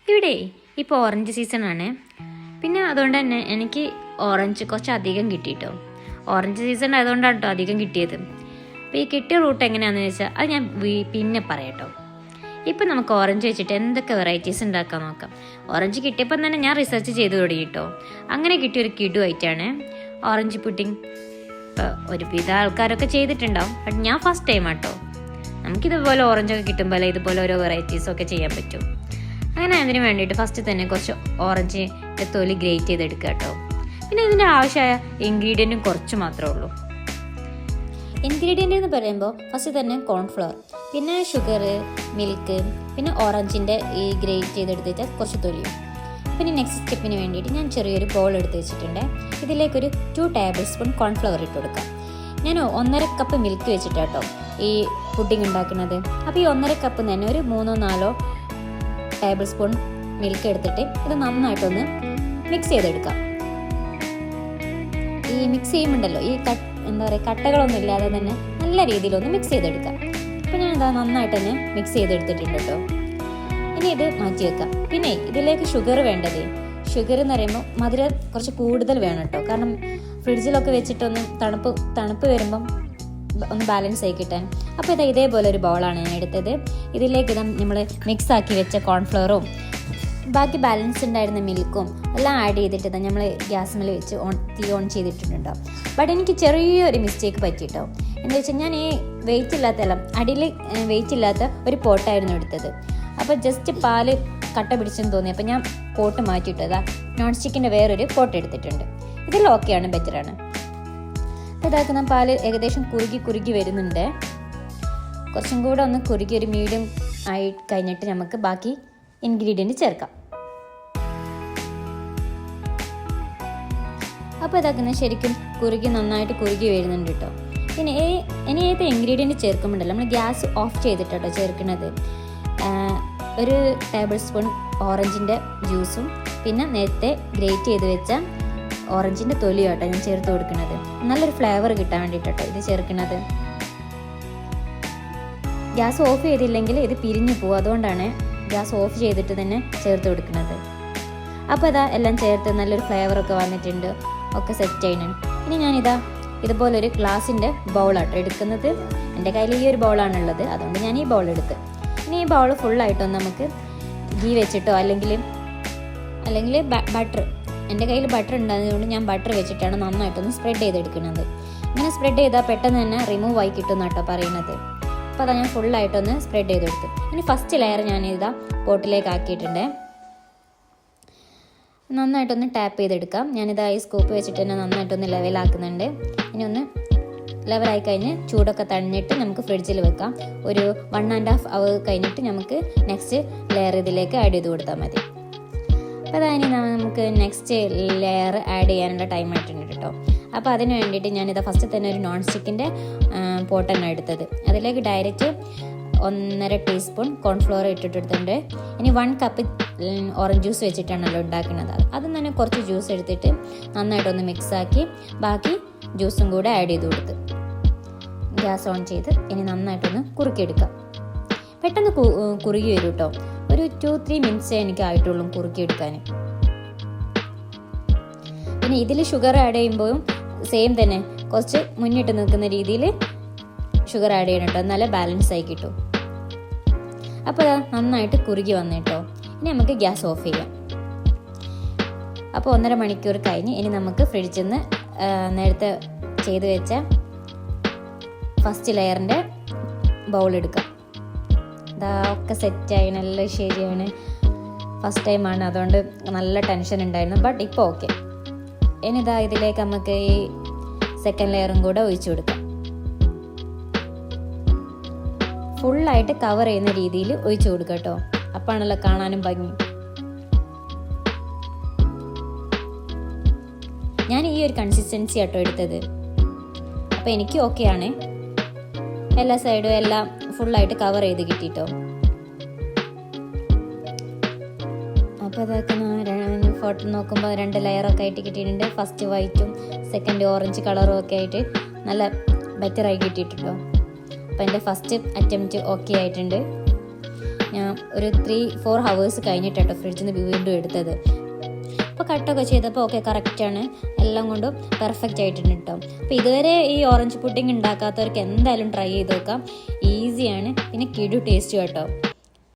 ഇവിടെ ഇപ്പോൾ ഓറഞ്ച് സീസണാണ്. പിന്നെ അതുകൊണ്ട് തന്നെ എനിക്ക് ഓറഞ്ച് കുറച്ച് അധികം കിട്ടിയിട്ടോ. ഓറഞ്ച് സീസൺ ആയതുകൊണ്ടാണ് കേട്ടോ അധികം കിട്ടിയത്. അപ്പോൾ ഈ കിട്ടിയ റൂട്ട് എങ്ങനെയാണെന്ന് വെച്ചാൽ അത് ഞാൻ പിന്നെ പറയാട്ടോ. ഇപ്പം നമുക്ക് ഓറഞ്ച് വെച്ചിട്ട് എന്തൊക്കെ വെറൈറ്റീസ് ഉണ്ടാക്കാൻ നോക്കാം. ഓറഞ്ച് കിട്ടിയപ്പം തന്നെ ഞാൻ റിസർച്ച് ചെയ്ത് തുടങ്ങിയിട്ടോ. അങ്ങനെ കിട്ടിയൊരു കിടു ആയിട്ടാണ് ഓറഞ്ച് പുഡിങ്. ഇപ്പോൾ ഒരുവിധ ആൾക്കാരൊക്കെ ചെയ്തിട്ടുണ്ടാവും, ബട്ട് ഞാൻ ഫസ്റ്റ് ടൈം ആട്ടോ. നമുക്കിതുപോലെ ഓറഞ്ചൊക്കെ കിട്ടുമ്പോൾ ഇതുപോലെ ഓരോ വെറൈറ്റീസൊക്കെ ചെയ്യാൻ പറ്റും. അങ്ങനെ അതിന് വേണ്ടിയിട്ട് ഫസ്റ്റ് തന്നെ കുറച്ച് ഓറഞ്ചിൻ്റെ തൊലി ഗ്രേറ്റ് ചെയ്തെടുക്കുക കേട്ടോ. പിന്നെ ഇതിൻ്റെ ആവശ്യമായ ഇൻഗ്രീഡിയൻറ്റും കുറച്ച് മാത്രമേ ഉള്ളൂ. ഇൻഗ്രീഡിയൻ്റ് എന്ന് പറയുമ്പോൾ ഫസ്റ്റ് തന്നെ കോൺഫ്ലവർ, പിന്നെ ഷുഗർ, മിൽക്ക്, പിന്നെ ഓറഞ്ചിൻ്റെ ഈ ഗ്രേറ്റ് ചെയ്തെടുത്തിട്ട് കുറച്ച് തൊലിയും. പിന്നെ നെക്സ്റ്റ് സ്റ്റെപ്പിന് വേണ്ടിയിട്ട് ഞാൻ ചെറിയൊരു ബൗൾ എടുത്ത് വെച്ചിട്ടുണ്ട്. ഇതിലേക്കൊരു 2 ടേബിൾ സ്പൂൺ കോൺഫ്ലവർ ഇട്ട് കൊടുക്കാം. ഞാൻ 1.5 കപ്പ് മിൽക്ക് വെച്ചിട്ടാട്ടോ ഈ പുഡിംഗ് ഉണ്ടാക്കുന്നത്. അപ്പോൾ ഈ 1.5 കപ്പ് തന്നെ ഒരു 3-4 ടേബിൾ സ്പൂൺ മിൽക്ക് എടുത്തിട്ട് ഇത് നന്നായിട്ടൊന്ന് മിക്സ് ചെയ്തെടുക്കാം. ഈ മിക്സ് ചെയ്യുമ്പോണ്ടല്ലോ ഈ കട്ടകളൊന്നും ഇല്ലാതെ തന്നെ നല്ല രീതിയിലൊന്ന് മിക്സ് ചെയ്തെടുക്കാം. അപ്പോൾ ഞാൻ ഇതാ നന്നായിട്ട് തന്നെ മിക്സ് ചെയ്തെടുത്തിട്ടുണ്ട് കേട്ടോ. ഇനി ഇത് മാറ്റി വെക്കാം. പിന്നെ ഇതിലേക്ക് ഷുഗർ വേണ്ടത്. ഷുഗർ എന്ന് പറയുമ്പോൾ മധുരം കുറച്ച് കൂടുതൽ വേണം കേട്ടോ. കാരണം ഫ്രിഡ്ജിലൊക്കെ വെച്ചിട്ടൊന്ന് തണുപ്പ് വരുമ്പം ഒന്ന് ബാലൻസ് ആയി കിട്ടാൻ. അപ്പോൾ ഇതേപോലെ ഒരു ബൗളാണ് ഞാൻ എടുത്തത്. ഇതിലേക്ക് നമ്മൾ മിക്സ് ആക്കി വെച്ച കോൺഫ്ലവറും ബാക്കി ബാലൻസ് ഉണ്ടായിരുന്ന മിൽക്കും എല്ലാം ആഡ് ചെയ്തിട്ട് നമ്മൾ ഗ്യാസ് വെച്ച് തീ ഓൺ ചെയ്തിട്ടുണ്ടോ. ബട്ട് എനിക്ക് ചെറിയൊരു മിസ്റ്റേക്ക് പറ്റിയിട്ടോ. എന്താ വെച്ചാൽ ഞാൻ ഈ അടിയിൽ വെയിറ്റ് ഇല്ലാത്ത ഒരു പോട്ടായിരുന്നു എടുത്തത്. അപ്പോൾ ജസ്റ്റ് പാല് കട്ട പിടിച്ചെന്ന് തോന്നി. അപ്പോൾ ഞാൻ പോട്ട് മാറ്റിയിട്ടതാ നോൺ സ്റ്റിക്കിൻ്റെ വേറൊരു പോട്ട് എടുത്തിട്ടുണ്ട്. ഇതിൽ ഓക്കെയാണ്, ബെറ്ററാണ്. ഇതാക്കുന്ന പാല് ഏകദേശം കുറുകി വരുന്നുണ്ട്. കുറച്ചും കൂടെ ഒന്ന് കുറുകി ഒരു മീഡിയം ആയി കഴിഞ്ഞിട്ട് നമുക്ക് ബാക്കി ഇൻഗ്രീഡിയൻറ്റ് ചേർക്കാം. അപ്പോൾ ഇതാക്കുന്ന ശരിക്കും നന്നായിട്ട് കുറുകി വരുന്നുണ്ട് കേട്ടോ. പിന്നെ ഇനി ഏത് ഇൻഗ്രീഡിയൻറ്റ് ചേർക്കുമ്പോഴല്ലോ നമ്മൾ ഗ്യാസ് ഓഫ് ചെയ്തിട്ടോ ചേർക്കുന്നത്. ഒരു ടേബിൾ സ്പൂൺ ഓറഞ്ചിൻ്റെ ജ്യൂസും പിന്നെ നേരത്തെ ഗ്രേറ്റ് ചെയ്ത് വെച്ച ഓറഞ്ചിൻ്റെ തൊലിയാട്ടോ ഞാൻ ചേർത്ത് കൊടുക്കുന്നത്. നല്ലൊരു ഫ്ലേവർ കിട്ടാൻ വേണ്ടിയിട്ടോ ഇത് ചേർക്കുന്നത്. ഗ്യാസ് ഓഫ് ചെയ്തില്ലെങ്കിൽ ഇത് പിരിഞ്ഞു പോകും. അതുകൊണ്ടാണ് ഗ്യാസ് ഓഫ് ചെയ്തിട്ട് തന്നെ ചേർത്ത് കൊടുക്കുന്നത്. അപ്പോൾ ഇതാ എല്ലാം ചേർത്ത് നല്ലൊരു ഫ്ലേവറൊക്കെ വന്നിട്ടുണ്ട്, ഒക്കെ സെറ്റ് ചെയ്യുന്നുണ്ട്. ഇനി ഞാനിതാ ഇതുപോലൊരു ഗ്ലാസിൻ്റെ ബൗളാട്ടോ എടുക്കുന്നത്. എൻ്റെ കയ്യിൽ ഈ ഒരു ബൗളാണുള്ളത്, അതുകൊണ്ട് ഞാൻ ഈ ബൗൾ എടുത്ത്. ഇനി ഈ ബൗൾ ഫുള്ളായിട്ടൊന്ന് നമുക്ക് ഗീ വെച്ചിട്ടോ അല്ലെങ്കിൽ ബട്ടർ, എൻ്റെ കയ്യിൽ ബട്ടർ ഉണ്ടായതുകൊണ്ട് ഞാൻ ബട്ടർ വെച്ചിട്ടാണ് നന്നായിട്ടൊന്ന് സ്പ്രെഡ് ചെയ്തെടുക്കുന്നത്. ഇങ്ങനെ സ്പ്രെഡ് ചെയ്താൽ പെട്ടെന്ന് തന്നെ റിമൂവ് ആയി കിട്ടും കേട്ടോ പറയുന്നത്. അപ്പോൾ അതാ ഞാൻ ഫുള്ളായിട്ടൊന്ന് സ്പ്രെഡ് ചെയ്തെടുത്തു. ഇനി ഫസ്റ്റ് ലെയർ ഞാനിതാ പോട്ടിലേക്ക് ആക്കിയിട്ടുണ്ട്. നന്നായിട്ടൊന്ന് ടാപ്പ് ചെയ്തെടുക്കാം. ഞാനിതാ ഈ സ്കൂപ്പ് വെച്ചിട്ട് തന്നെ നന്നായിട്ടൊന്ന് ലെവലാക്കുന്നുണ്ട്. ഇനി ഒന്ന് ലെവലായി കഴിഞ്ഞ് ചൂടൊക്കെ തണിഞ്ഞിട്ട് നമുക്ക് ഫ്രിഡ്ജിൽ വെക്കാം. ഒരു 1.5 അവർ കഴിഞ്ഞിട്ട് നമുക്ക് നെക്സ്റ്റ് ലെയർ ഇതിലേക്ക് ആഡ് ചെയ്ത് കൊടുത്താൽ മതി. അപ്പോൾ അതായത് നമുക്ക് നെക്സ്റ്റ് ലെയർ ആഡ് ചെയ്യാനുള്ള ടൈം ആയിട്ടുണ്ട് കേട്ടോ. അപ്പോൾ അതിന് വേണ്ടിയിട്ട് ഞാനിതാ ഫസ്റ്റ് തന്നെ ഒരു നോൺ സ്റ്റിക്കിൻ്റെ പോട്ടാണ് എടുത്തത്. അതിലേക്ക് ഡയറക്റ്റ് 1.5 ടീസ്പൂൺ കോൺഫ്ലവർ ഇട്ടിട്ടുണ്ട്. ഇനി 1 കപ്പ് ഓറഞ്ച് ജ്യൂസ് വെച്ചിട്ടാണല്ലോ ഉണ്ടാക്കുന്നത്. അതും തന്നെ കുറച്ച് ജ്യൂസ് എടുത്തിട്ട് നന്നായിട്ടൊന്ന് മിക്സാക്കി ബാക്കി ജ്യൂസും കൂടെ ആഡ് ചെയ്ത് കൊടുത്ത് ഗ്യാസ് ഓൺ ചെയ്ത് ഇനി നന്നായിട്ടൊന്ന് കുറുക്കിയെടുക്കാം. പെട്ടെന്ന് കുറുകി വരും കേട്ടോ. ഒരു 2-3 മിനിറ്റ്സേ എനിക്ക് ആയിട്ടുള്ളൂ കുറുക്കിയെടുക്കാൻ. പിന്നെ ഇതിൽ ഷുഗർ ആഡ് ചെയ്യുമ്പോഴും സെയിം തന്നെ കുറച്ച് മുന്നിട്ട് നിൽക്കുന്ന രീതിയിൽ ഷുഗർ ആഡ് ചെയ്യണം കേട്ടോ, എന്നാലേ ബാലൻസ് ആയി കിട്ടും. അപ്പോൾ നന്നായിട്ട് കുറുകി വന്നിട്ടോ. ഇനി നമുക്ക് ഗ്യാസ് ഓഫ് ചെയ്യാം. അപ്പോൾ 1.5 മണിക്കൂർ കഴിഞ്ഞ് ഇനി നമുക്ക് ഫ്രിഡ്ജിൽ നിന്ന് നേരത്തെ ചെയ്ത് വെച്ച ഫസ്റ്റ് ലെയറിൻ്റെ ബൗൾ എടുക്കാം. ഇതാ ഒക്കെ സെറ്റായി, നല്ല ശരിയാണ്. ഫസ്റ്റ് ടൈമാണ്, അതുകൊണ്ട് നല്ല ടെൻഷൻ ഉണ്ടായിരുന്നു. ബട്ട് ഇപ്പോൾ ഓക്കെ. ഇനി ഇതാ ഇതിലേക്ക് നമുക്ക് ഈ സെക്കൻഡ് ലെയറും കൂടെ ഒഴിച്ചു കൊടുക്കാം. ഫുള്ളായിട്ട് കവർ ചെയ്യുന്ന രീതിയിൽ ഒഴിച്ചു കൊടുക്കുക കേട്ടോ. അപ്പാണല്ലോ കാണാനും ഭംഗി. ഞാൻ ഈ ഒരു കൺസിസ്റ്റൻസി ആട്ടോ എടുത്തത്. അപ്പോൾ എനിക്ക് ഓക്കെയാണ്. എല്ലാ സൈഡും എല്ലാം ഫുള്ളായിട്ട് കവർ ചെയ്ത് കിട്ടിട്ടോ. അപ്പോൾ അതൊക്കെ ഫോട്ടോ നോക്കുമ്പോൾ 2 ലെയറൊക്കെ ആയിട്ട് കിട്ടിയിട്ടുണ്ട്. ഫസ്റ്റ് വൈറ്റും സെക്കൻഡ് ഓറഞ്ച് കളറും ഒക്കെ ആയിട്ട് നല്ല ബെറ്ററായി കിട്ടിയിട്ടുണ്ടോ. അപ്പോൾ എൻ്റെ ഫസ്റ്റ് അറ്റംപ്റ്റ് ഓക്കെ ആയിട്ടുണ്ട്. ഞാൻ ഒരു 3-4 hours കഴിഞ്ഞിട്ടോ ഫ്രിഡ്ജിൽ നിന്ന് വീണ്ടും എടുത്തത്. അപ്പോൾ കട്ടൊക്കെ ചെയ്തപ്പോൾ ഓക്കെ കറക്റ്റാണ്, എല്ലാം കൊണ്ടും പെർഫെക്റ്റ് ആയിട്ടുണ്ട് കേട്ടോ. അപ്പോൾ ഇതുവരെ ഈ ഓറഞ്ച് പുഡിംഗ് ഉണ്ടാക്കാത്തവർക്ക് എന്തായാലും ട്രൈ ചെയ്ത് നോക്കാം, ഈസിയാണ്, പിന്നെ കിടു ടേസ്റ്റ് കേട്ടോ.